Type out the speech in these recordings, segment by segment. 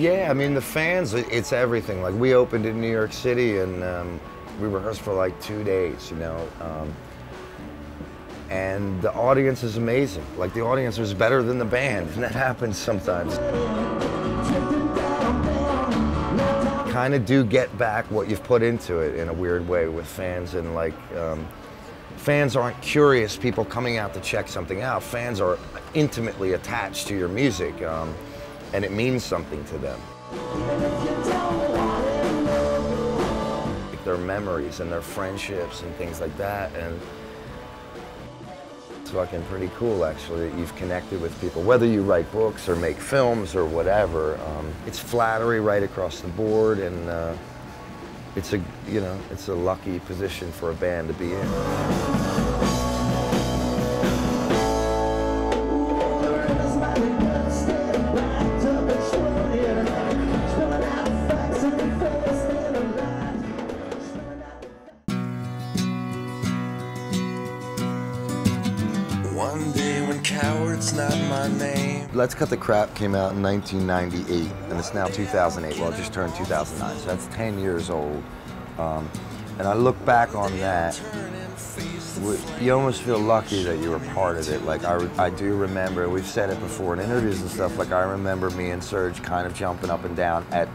Yeah, I mean, the fans, it's everything. Like, we opened in New York City, and we rehearsed for like 2 days, you know? And the audience is amazing. Like, the audience is better than the band, and that happens sometimes. Kind of do get back what you've put into it in a weird way with fans, and like, fans aren't curious people coming out to check something out. Fans are intimately attached to your music, and it means something to them. Their memories and their friendships and things like that, and it's fucking pretty cool actually that you've connected with people, whether you write books or make films or whatever. It's flattery right across the board, and it's a lucky position for a band to be in. One day when coward's not my name. Let's Cut the Crap came out in 1998, and it's now 2008. Well, it just turned 2009, so that's 10 years old. And I look back on that, you almost feel lucky that you were part of it. Like, I do remember, we've said it before in interviews and stuff, like, I remember me and Serge kind of jumping up and down at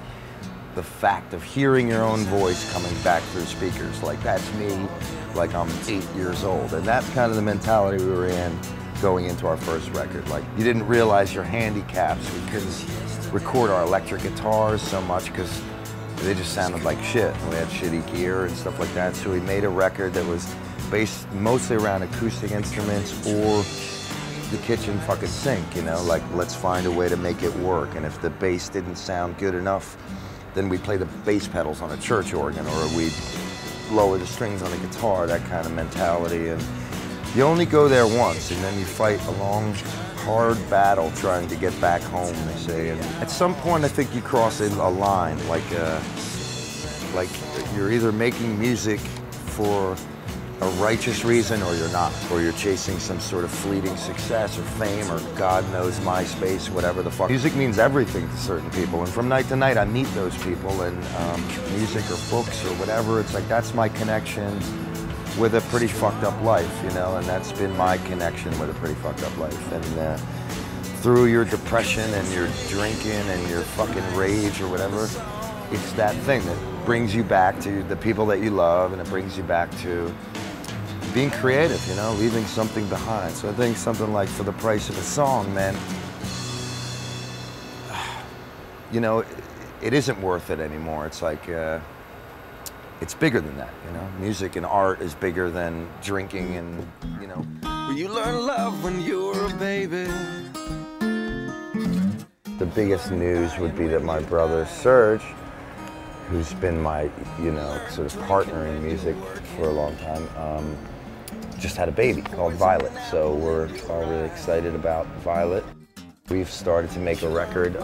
the fact of hearing your own voice coming back through speakers. Like, that's me, like I'm 8 years old. And that's kind of the mentality we were in going into our first record. Like, you didn't realize your handicaps. We couldn't record our electric guitars so much because they just sounded like shit. We had shitty gear and stuff like that. So we made a record that was based mostly around acoustic instruments or the kitchen fucking sink, you know? Like, let's find a way to make it work. And if the bass didn't sound good enough, then we'd play the bass pedals on a church organ, or we'd lower the strings on the guitar, that kind of mentality. And you only go there once, and then you fight a long, hard battle trying to get back home, they say. And at some point, I think you cross a line, like you're either making music for a righteous reason or you're not, or you're chasing some sort of fleeting success or fame or God knows MySpace, whatever the fuck. Music means everything to certain people, and from night to night I meet those people, and music or books or whatever, it's like that's my connection with a pretty fucked up life, you know, and that's been my connection with a pretty fucked up life. And through your depression and your drinking and your fucking rage or whatever, it's that thing that brings you back to the people that you love, and it brings you back to being creative, you know, leaving something behind. So I think something like For the Price of a Song, man, you know, it isn't worth it anymore. It's like, it's bigger than that, you know? Music and art is bigger than drinking and, you know. Well, you learn love when you were a baby. The biggest news would be that my brother Serge, who's been my, you know, sort of partner in music for a long time, just had a baby called Violet. So we're all really excited about Violet. We've started to make a record,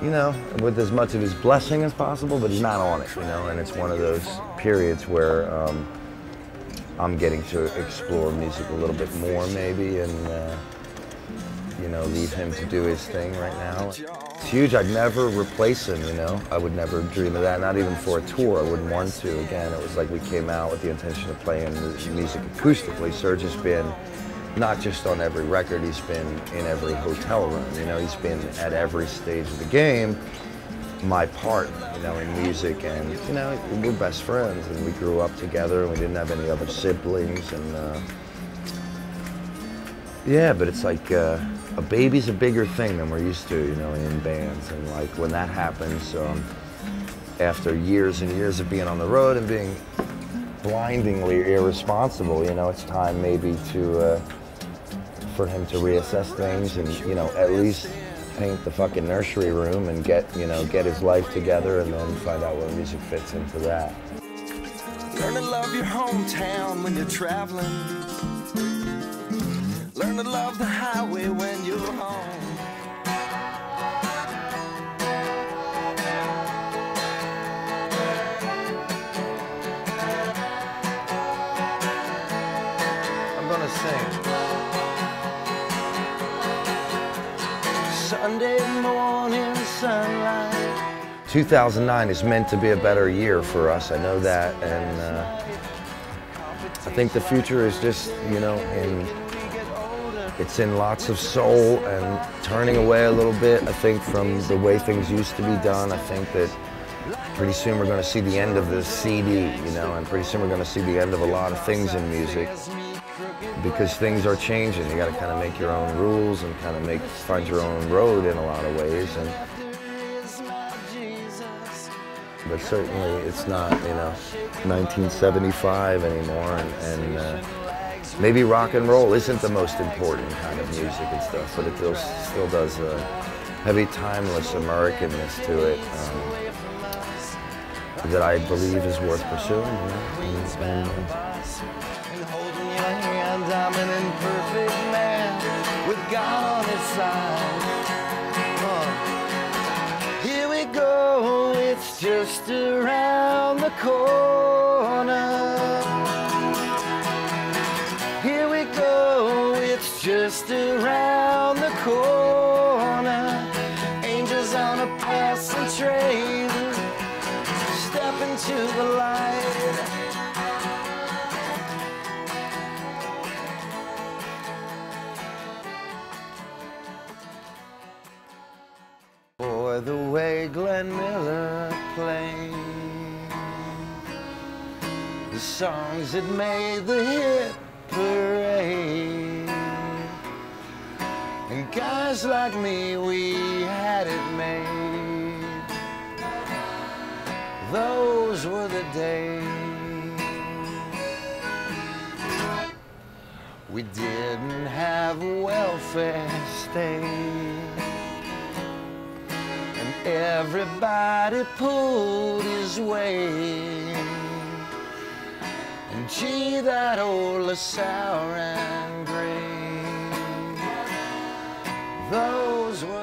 you know, with as much of his blessing as possible, but he's not on it, you know, and it's one of those periods where I'm getting to explore music a little bit more maybe, and you know, leave him to do his thing right now. It's huge. I'd never replace him, you know. I would never dream of that, not even for a tour. I wouldn't want to. Again, it was like we came out with the intention of playing music acoustically. Serge has been not just on every record, he's been in every hotel room, you know, he's been at every stage of the game. My part, you know, in music, and, you know, we're best friends, and we grew up together, and we didn't have any other siblings, and yeah, but it's like, a baby's a bigger thing than we're used to, you know, in bands. And like when that happens, after years and years of being on the road and being blindingly irresponsible, you know, it's time maybe to, for him to reassess things and, you know, at least paint the fucking nursery room and get, you know, get his life together, and then find out where music fits into that. Learn to love your hometown when you're traveling. Learn to love the highway when you're home. I'm gonna sing. Sunday morning sunlight. 2009 is meant to be a better year for us, I know that, and I think the future is just, you know, it's in lots of soul and turning away a little bit, I think, from the way things used to be done. I think that pretty soon we're going to see the end of the CD, you know, and pretty soon we're going to see the end of a lot of things in music, because things are changing. You got to kind of make your own rules and kind of find your own road in a lot of ways. But certainly it's not, you know, 1975 anymore, and maybe rock and roll isn't the most important kind of music and stuff, but it still does a heavy, timeless Americanness to it that I believe is worth pursuing. You know? And holding your hand, I'm an imperfect man with God on his side. Here we go, it's just around the corner. Here we go, it's just around the corner. Angels on a passing train, step into the light. For the way Glenn Miller played the songs that made the hit parade, and guys like me, we had it made. Those were the days. We didn't have welfare state, and everybody pulled his weight. And gee, that old LaSalle and Gray, those were